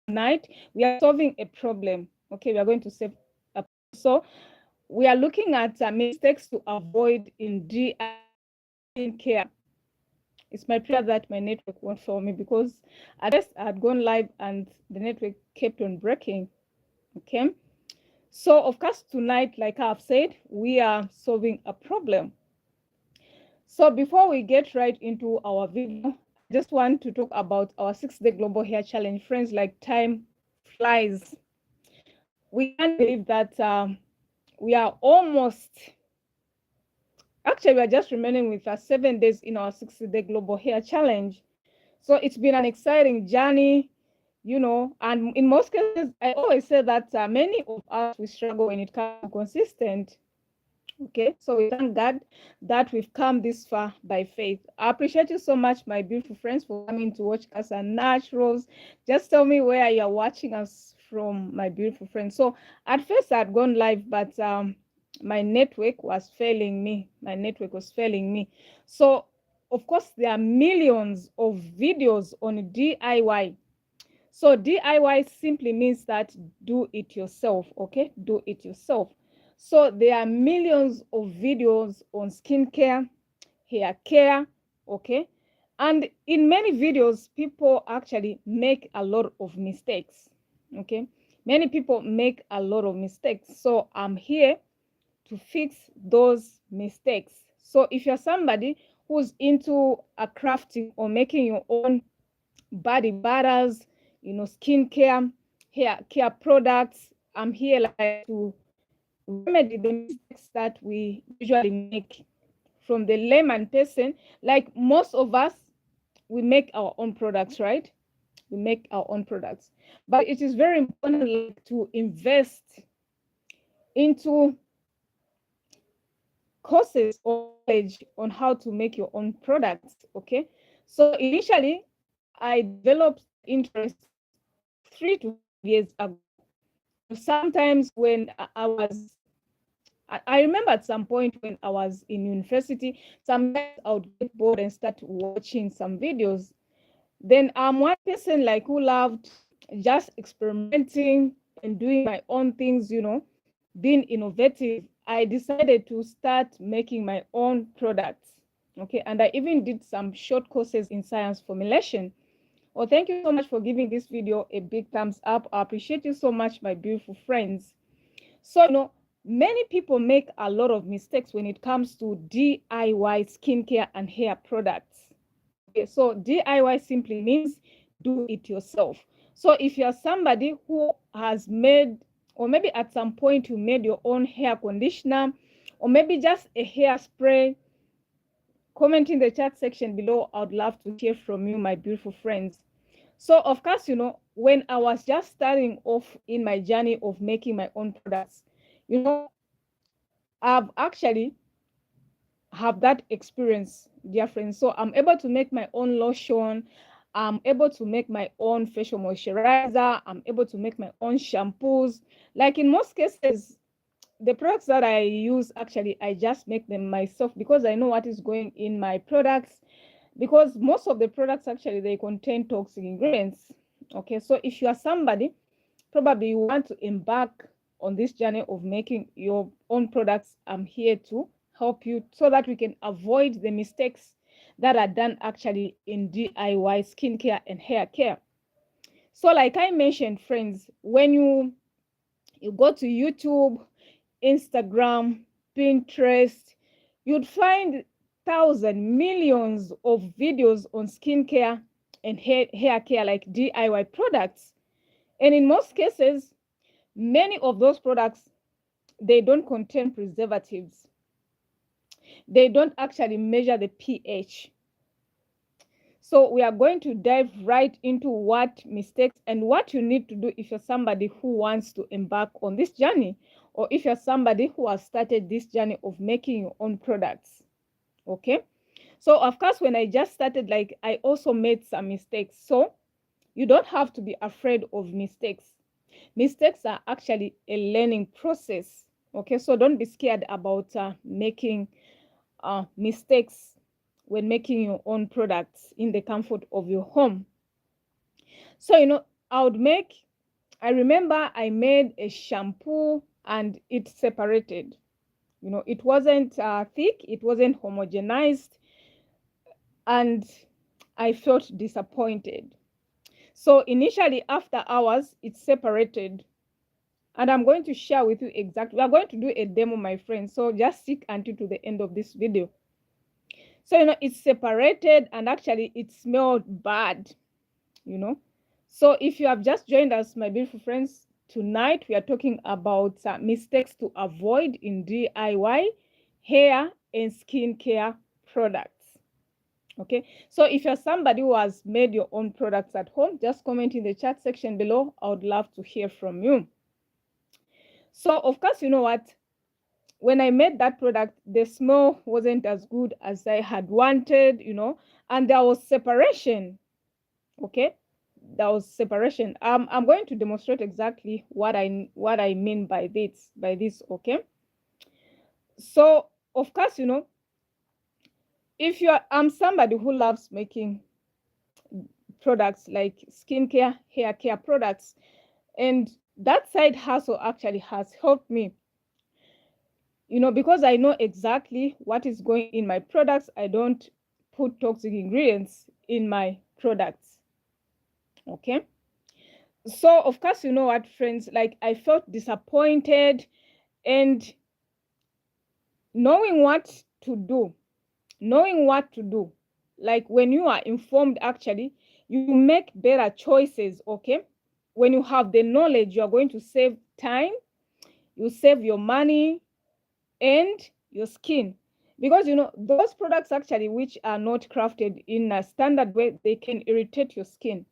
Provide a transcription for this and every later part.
tonight we are solving a problem. Okay, we are going to save a so we are looking at mistakes to avoid in DIY care. It's my prayer that my network won't fail me, because at first I had gone live and the network kept on breaking. Okay, so of course tonight, like I've said, we are solving a problem. So before we get right into our video, I just want to talk about our 6-day global hair challenge. Friends, like time flies. We can't believe that we are almost, actually we are just remaining with 7 days in our 60-day global hair challenge. So it's been an exciting journey, and in most cases, I always say that many of us, we struggle when it comes to consistent. Okay, so we thank God that we've come this far by faith. I appreciate you so much, my beautiful friends, for coming to watch Cassia Naturals. Just tell me where you're watching us from, my beautiful friends. So at first I had gone live, but my network was failing me. So of course there are millions of videos on DIY. So DIY simply means that do it yourself, okay? Do it yourself. So there are millions of videos on skincare, hair care, okay? And in many videos, people actually make a lot of mistakes, okay? Many people make a lot of mistakes. So I'm here to fix those mistakes. So if you're somebody who's into a crafting or making your own body butters, skincare, hair care products, I'm here like to remedy the mistakes that we usually make from the layman person. Like most of us, we make our own products, right? We make our own products. But it is very important, like, to invest into courses or knowledge on how to make your own products, okay? So initially, I developed interest 3 to 5 years ago. Sometimes when I remember at some point when I was in university, sometimes I would get bored and start watching some videos. Then I'm one person like who loved just experimenting and doing my own things, being innovative. I decided to start making my own products. Okay, and I even did some short courses in science formulation. Well, thank you so much for giving this video a big thumbs up. I appreciate you so much, my beautiful friends. So, many people make a lot of mistakes when it comes to DIY skincare and hair products. Okay, so DIY simply means do it yourself. So if you're somebody who has made, or maybe at some point you made your own hair conditioner, or maybe just a hairspray, comment in the chat section below. I'd love to hear from you, my beautiful friends. So of course, when I was just starting off in my journey of making my own products, I've actually have that experience, dear friends. So I'm able to make my own lotion. I'm able to make my own facial moisturizer. I'm able to make my own shampoos. Like in most cases, the products that I use, actually, I just make them myself because I know what is going in my products. Because most of the products, actually, they contain toxic ingredients. Okay, so if you are somebody, probably you want to embark on this journey of making your own products, I'm here to help you so that we can avoid the mistakes that are done actually in DIY skincare and hair care. So like I mentioned, friends, when you go to YouTube, Instagram, Pinterest, you'd find thousands, millions of videos on skincare and hair care, like DIY products. And in most cases, many of those products, they don't contain preservatives. They don't actually measure the pH. So we are going to dive right into what mistakes and what you need to do if you're somebody who wants to embark on this journey, or if you're somebody who has started this journey of making your own products. Okay, so of course, when I just started, like, I also made some mistakes. So you don't have to be afraid of mistakes. Mistakes are actually a learning process. Okay, so don't be scared about making mistakes when making your own products in the comfort of your home. So, I remember I made a shampoo and it separated. It wasn't thick, it wasn't homogenized, and I felt disappointed. So initially, after hours, it separated. And I'm going to share with you exactly. We are going to do a demo, my friends. So just stick until to the end of this video. So, it's separated and actually it smelled bad, So if you have just joined us, my beautiful friends, tonight we are talking about mistakes to avoid in DIY hair and skincare products. Okay, so if you're somebody who has made your own products at home, just comment in the chat section below. I would love to hear from you. So of course, you know what? When I made that product, the smell wasn't as good as I had wanted, and there was separation. Okay, there was separation. I'm going to demonstrate exactly what I mean by this. Okay, so of course, if I'm somebody who loves making products like skincare, hair care products, and that side hustle actually has helped me, because I know exactly what is going in my products. I don't put toxic ingredients in my products. Okay, so of course, you know what, friends, like I felt disappointed, and knowing what to do, like when you are informed, actually you make better choices. Okay, when you have the knowledge, you are going to save time, you save your money and your skin, because those products actually which are not crafted in a standard way, they can irritate your skin.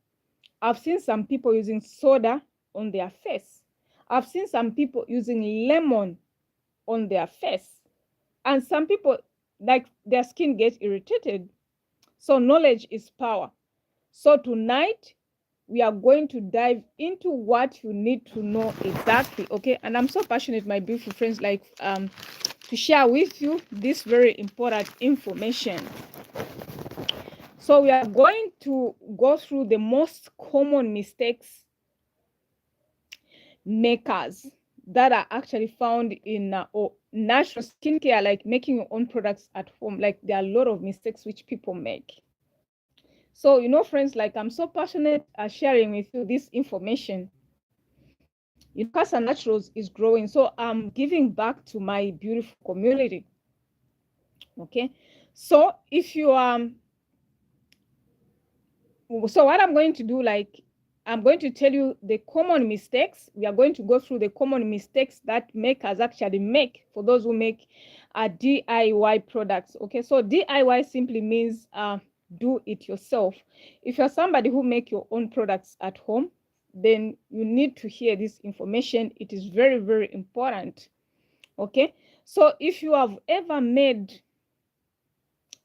I've seen some people using soda on their face. I've seen some people using lemon on their face, and some people, like, their skin gets irritated. So knowledge is power. So tonight we are going to dive into what you need to know exactly. Okay, and I'm so passionate, my beautiful friends, like to share with you this very important information. So we are going to go through the most common mistakes makers that are actually found in natural skincare, like making your own products at home. Like, there are a lot of mistakes which people make. So, friends, like, I'm so passionate sharing with you this information. Cassia Naturals is growing, so I'm giving back to my beautiful community. Okay, so if you so what I'm going to do, like, I'm going to tell you the common mistakes. We are going to go through the common mistakes that makers actually make for those who make DIY products. Okay, so DIY simply means do it yourself. If you're somebody who make your own products at home, then you need to hear this information. It is very, very important. Okay, so if you have ever made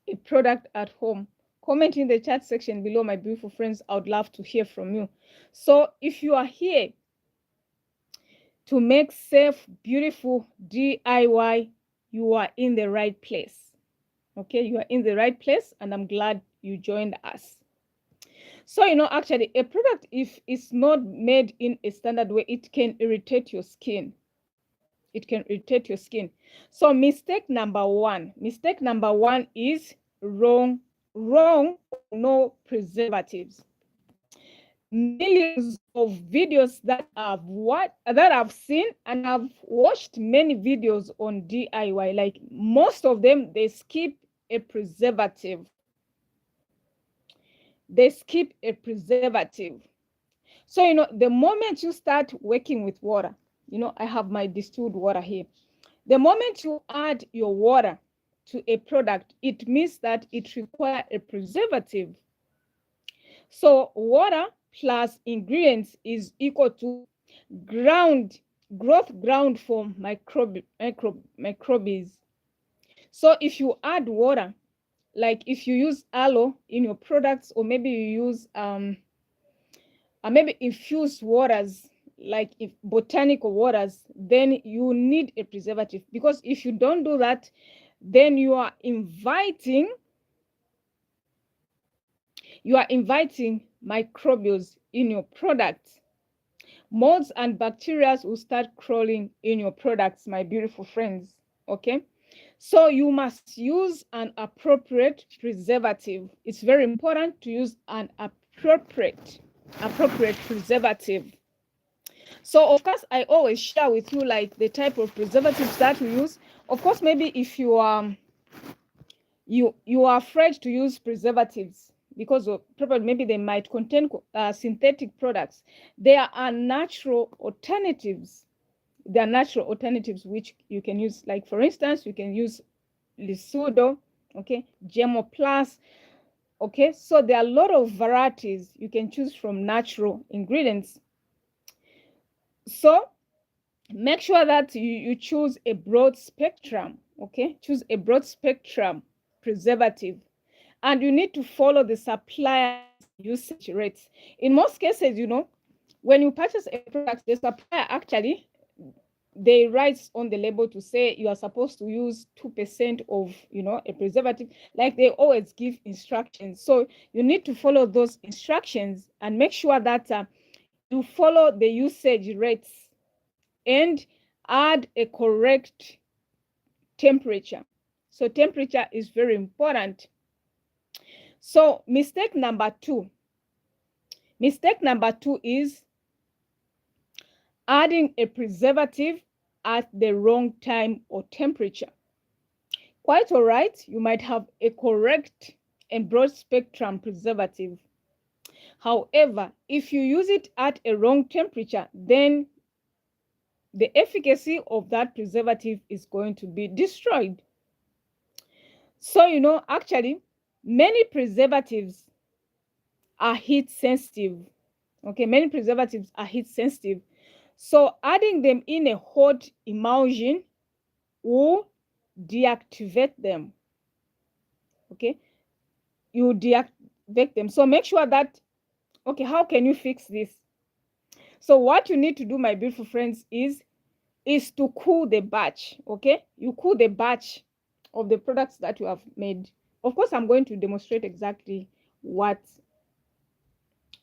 a product at home, comment in the chat section below, my beautiful friends. I would love to hear from you. So if you are here to make safe, beautiful DIY, you are in the right place. Okay, you are in the right place, and I'm glad you joined us. So, actually, a product, if it's not made in a standard way, it can irritate your skin. It can irritate your skin. So mistake number one is wrong, no preservatives. Millions of videos that I've seen, and I've watched many videos on DIY, like most of them, they skip a preservative. So, the moment you start working with water, I have my distilled water here. The moment you add your water to a product, it means that it requires a preservative. So water plus ingredients is equal to growth ground for microbes. So if you add water, like if you use aloe in your products, or maybe you use maybe infused waters, like if botanical waters, then you need a preservative, because if you don't do that, then you are inviting microbials in your products. Molds and bacteria will start crawling in your products, my beautiful friends. Okay, so you must use an appropriate preservative. It's very important to use an appropriate preservative. So of course, I always share with you like the type of preservatives that we use. Of course, maybe if you are afraid to use preservatives because of probably maybe they might contain synthetic products, there are natural alternatives. There are natural alternatives which you can use. Like for instance, you can use Lisudo, okay, Gemoplus. Okay, so there are a lot of varieties you can choose from natural ingredients. So make sure that you choose a broad spectrum. Okay, choose a broad spectrum preservative, and you need to follow the supplier usage rates. In most cases, you know, when you purchase a product, the supplier actually, they write on the label to say you are supposed to use 2% of, you know, a preservative. Like they always give instructions, so you need to follow those instructions and make sure that you follow the usage rates and add a correct temperature. So temperature is very important. So mistake number two is adding a preservative at the wrong time or temperature. Quite all right, you might have a correct and broad spectrum preservative. However, if you use it at a wrong temperature, then the efficacy of that preservative is going to be destroyed. So, you know, actually, many preservatives are heat sensitive. Okay, many preservatives are heat sensitive. So adding them in a hot emulsion will deactivate them. Okay, you deactivate them. So make sure that, okay, how can you fix this? So what you need to do, my beautiful friends, is to cool the batch. Okay, you cool the batch of the products that you have made. Of course, I'm going to demonstrate exactly what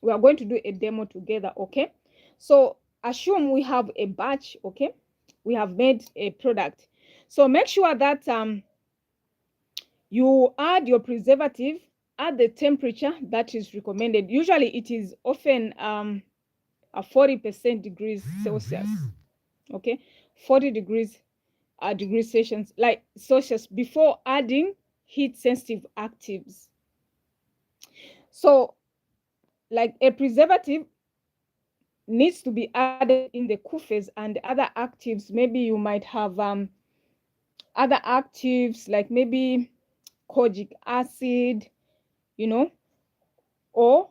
we are going to do, a demo together. Okay, so assume we have a batch. Okay, we have made a product. So make sure that you add your preservative at the temperature that is recommended. Usually it is often a 40% degrees Celsius. Okay, 40 degrees Celsius before adding heat sensitive actives. So like a preservative needs to be added in the cool phase, and other actives, maybe you might have other actives like maybe kojic acid, you know, or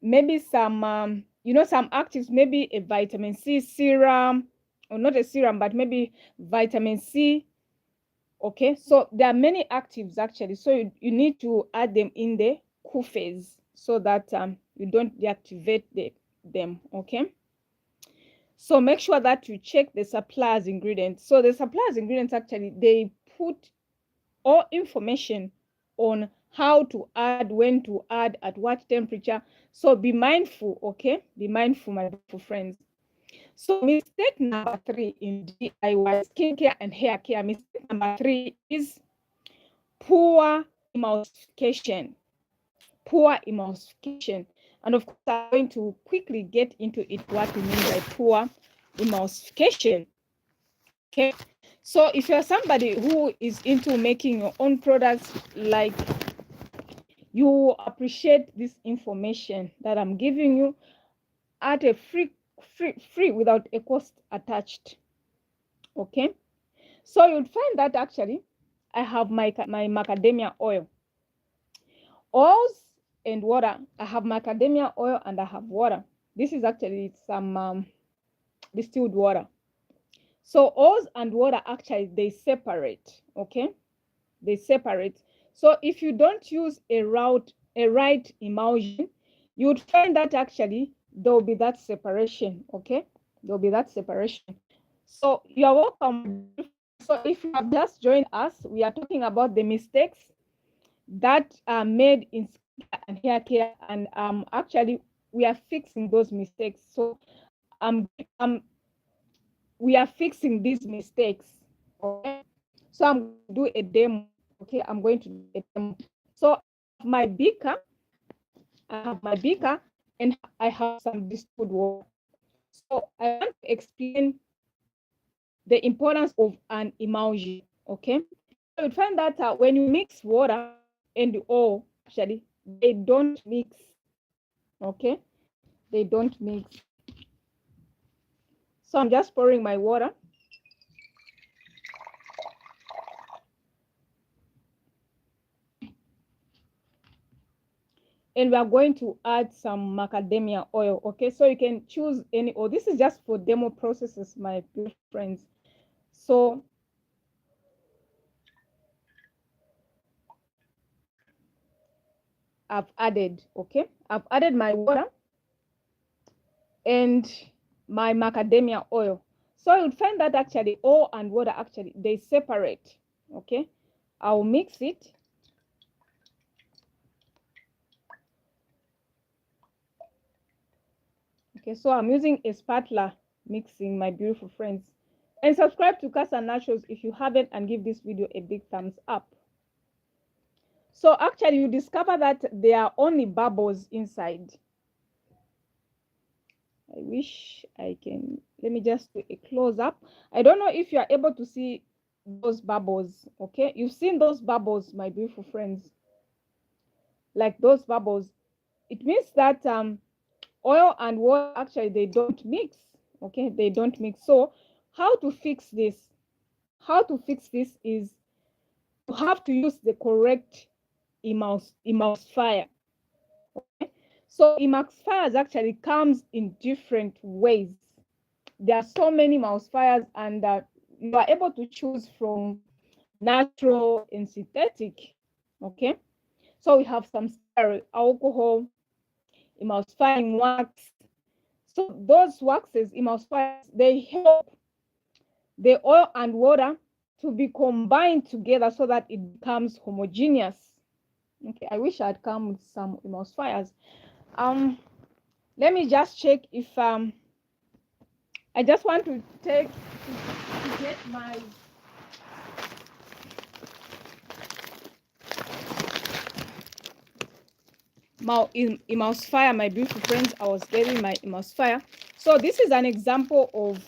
maybe some you know, some actives, maybe a vitamin C serum, or not a serum, but maybe vitamin C. Okay, so there are many actives actually, so you need to add them in the cool phase so that you don't deactivate them. Okay, so make sure that you check the supplier's ingredients. So the supplier's ingredients actually, they put all information on how to add, when to add, at what temperature. So be mindful. Okay, be mindful, my beautiful friends. So mistake number 3 in DIY skincare and hair care, mistake number 3 is poor emulsification. Poor emulsification. And of course, I'm going to quickly get into it, what we mean by poor emulsification. Okay, so if you're somebody who is into making your own products, like, you appreciate this information that I'm giving you at a free without a cost attached. Okay, so you'd find that actually I have my macadamia oils and water. I have macadamia oil and I have water. This is actually some distilled water. So oils and water actually, they separate. Okay, they separate. So if you don't use a right emulsion, you would find that actually there will be that separation. Okay, there will be that separation. So you're welcome. So if you have just joined us, we are talking about the mistakes that are made in skincare and hair care, and actually we are fixing those mistakes. So we are fixing these mistakes. Okay, so I'm going to do a demo. Okay, I'm going to do a demo. So my beaker, I have my beaker, and I have some distilled water. So I want to explain the importance of an emulsion. Okay, so you find that when you mix water and the oil, actually they don't mix. Okay, they don't mix. So I'm just pouring my water. And we are going to add some macadamia oil. Okay, so you can choose any oil. This is just for demo processes, my friends. So I've added, okay, I've added my water and my macadamia oil. So you'll find that actually oil and water actually they separate. Okay, I'll mix it. Okay, so I'm using a spatula mixing, my beautiful friends. And subscribe to Cassia Naturals if you haven't, and give this video a big thumbs up. So actually you discover that there are only bubbles inside. I wish I can, let me just do a close up. I don't know if you are able to see those bubbles. Okay, you've seen those bubbles, my beautiful friends, like those bubbles. It means that oil and water actually they don't mix. Okay, they don't mix. So how to fix this? How to fix this is you have to use the correct emulsifier. Okay? So emulsifiers actually comes in different ways. There are so many emulsifiers, and you are able to choose from natural and synthetic. Okay, so we have some alcohol, emulsifying wax. So those waxes, emulsifiers, they help the oil and water to be combined together so that it becomes homogeneous. Okay, I wish I'd come with some emulsifiers. Let me just check if I just want to take to get my emulsifier, my beautiful friends. I was getting my emulsifier. So this is an example of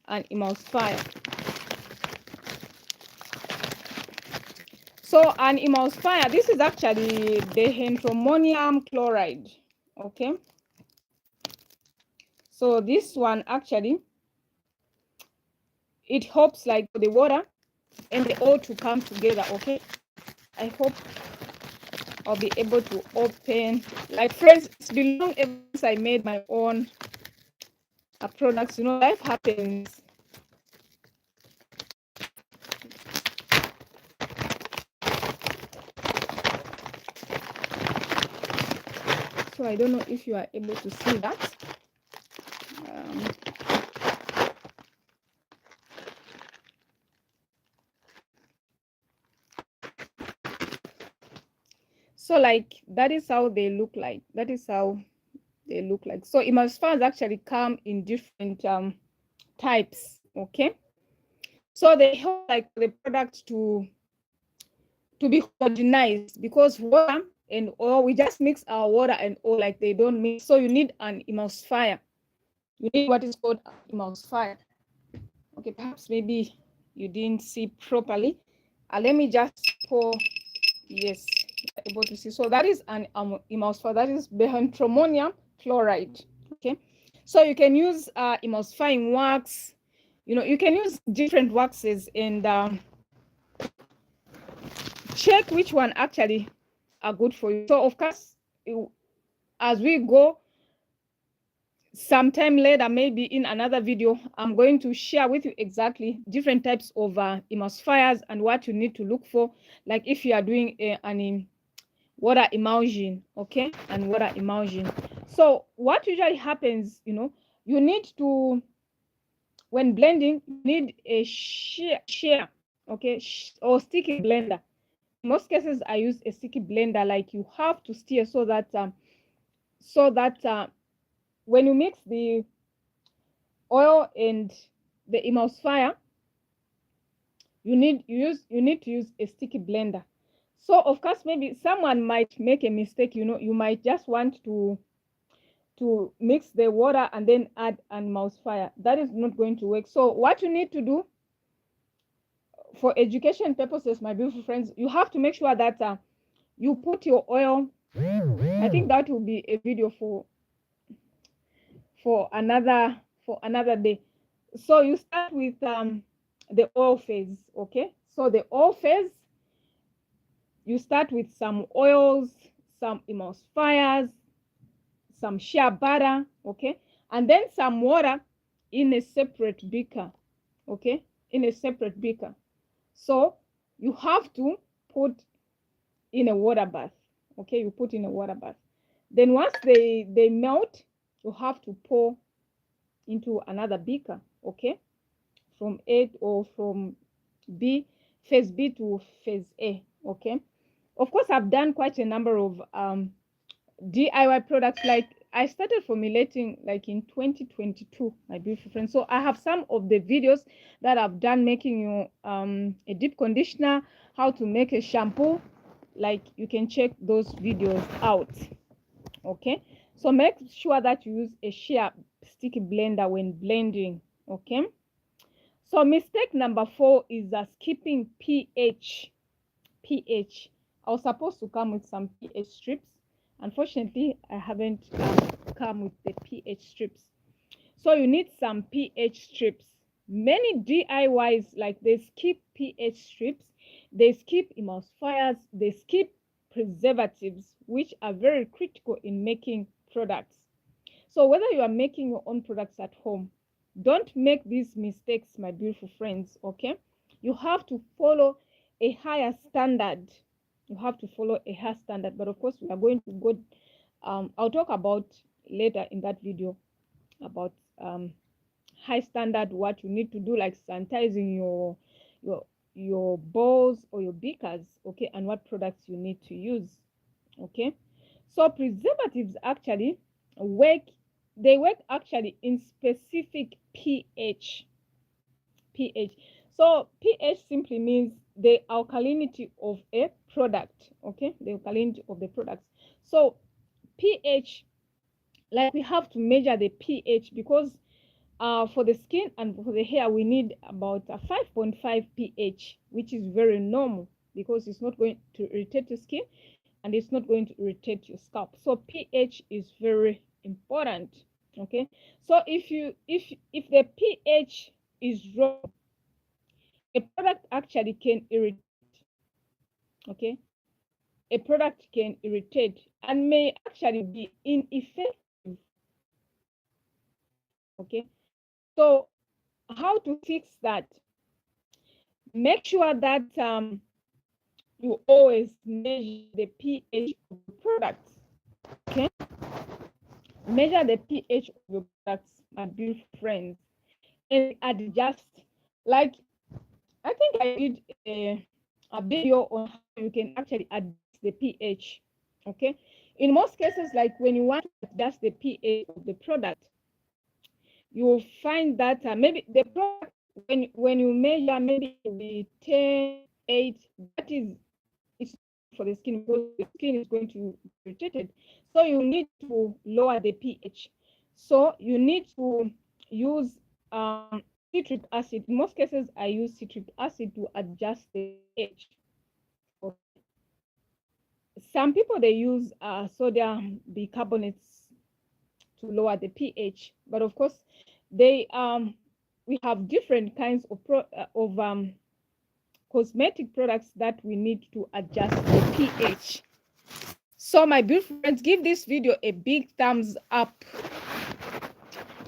an emulsifier. So an emulsifier, this is actually dihydroammonium chloride. Okay, so this one actually it helps like the water and the oil to come together. Okay, I hope I'll be able to open. Like friends, it's been long ever since I made my own products. You know, life happens. So I don't know if you are able to see that. So like that is how they look like. That is how they look like. So emulsifiers actually come in different types. Okay, so they help like the product to be homogenized, because water and oil, we just mix our water and oil, like they don't mix. So you need an emulsifier. You need what is called an emulsifier. Okay, perhaps maybe you didn't see properly. Let me just pour. Yes, you're able to see. So that is an emulsifier. That is dihydroammonium chloride. Okay, so you can use emulsifying wax. You know, you can use different waxes and check which one actually are good for you. So of course, as we go sometime later, maybe in another video, I'm going to share with you exactly different types of emulsifiers and what you need to look for, like if you are doing an water emulsion. Okay, and water emulsion. So what usually happens, you know, you need to, when blending, you need a shear, okay, or sticky blender. In most cases I use a sticky blender. Like you have to stir so that so that when you mix the oil and the emulsifier, you need to use a sticky blender. So of course, maybe someone might make a mistake. You might just want to mix the water and then add an emulsifier. That is not going to work. So what you need to do for education purposes, my beautiful friends, you have to make sure that you put your oil. I think that will be a video for another day. So you start with the oil phase. Okay, so the oil phase, you start with some oils, some emulsifiers, some shea butter, okay, and then some water in a separate beaker, okay, in a separate beaker. So you have to put in a water bath, okay, you put in a water bath. Then once they melt, you have to pour into another beaker, okay, from A or from B, phase B to phase A, okay. Of course, I've done quite a number of DIY products. Like I started formulating like in 2022, my beautiful friends. So I have some of the videos that I've done making you a deep conditioner, how to make a shampoo. Like you can check those videos out. Okay, so make sure that you use a sheer sticky blender when blending. Okay, so mistake number 4 is skipping pH. I was supposed to come with some pH strips. Unfortunately, I haven't come with the pH strips. So you need some pH strips. Many DIYs, like they skip pH strips, they skip emulsifiers, they skip preservatives, which are very critical in making products. So whether you are making your own products at home, don't make these mistakes, my beautiful friends, okay? You have to follow a higher standard. You have to follow a higher standard. But of course, we are going to go, I'll talk about later in that video about high standard, what you need to do, like sanitizing your bowls or your beakers, okay, and what products you need to use, okay. So preservatives actually work actually in specific pH. So pH simply means the alkalinity of a product, okay, the alkalinity of the products. So pH, like we have to measure the pH because for the skin and for the hair, we need about a 5.5 pH, which is very normal because it's not going to irritate the skin and it's not going to irritate your scalp. So pH is very important. Okay, so if the pH is wrong, a product actually can irritate. Okay, a product can irritate and may actually be ineffective. Okay, so how to fix that? Make sure that you always measure the pH of the product. Okay, measure the pH of your products, my beautiful friends, and adjust. Like I think I did a video on how you can actually adjust the pH. Okay, in most cases, like when you want to adjust the pH of the product, you will find that maybe the product, when you measure, maybe the 10, 8, that is, it's for the skin because the skin is going to be irritated. So you need to lower the pH. So you need to use citric acid. In most cases, I use citric acid to adjust the pH. Some people, they use sodium bicarbonates to lower the pH, but of course, they we have different kinds of cosmetic products that we need to adjust the pH. So my beautiful friends, give this video a big thumbs up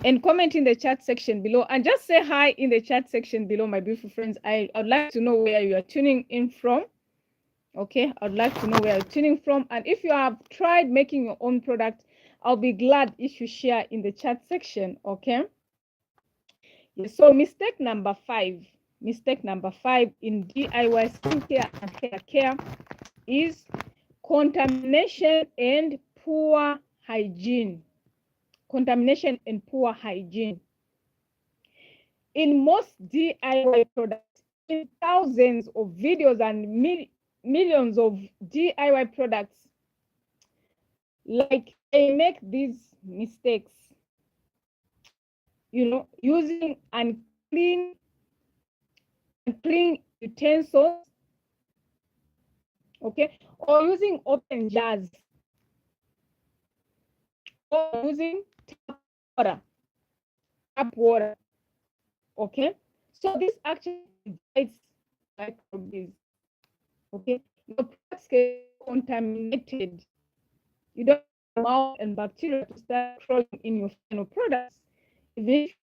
and comment in the chat section below, and just say hi in the chat section below, my beautiful friends. I'd like to know where you are tuning in from. Okay, I'd like to know where you're tuning from, and if you have tried making your own product, I'll be glad if you share in the chat section. Okay, so mistake number 5 in DIY skincare and hair care is contamination and poor hygiene, contamination and poor hygiene. In most DIY products, in thousands of videos and millions of DIY products, like they make these mistakes, using unclean utensils, okay, or using open jars, or using tap water, okay. So this actually invites microbes, okay. Your products can be contaminated. You don't have mold and bacteria to start crawling in your final products, even if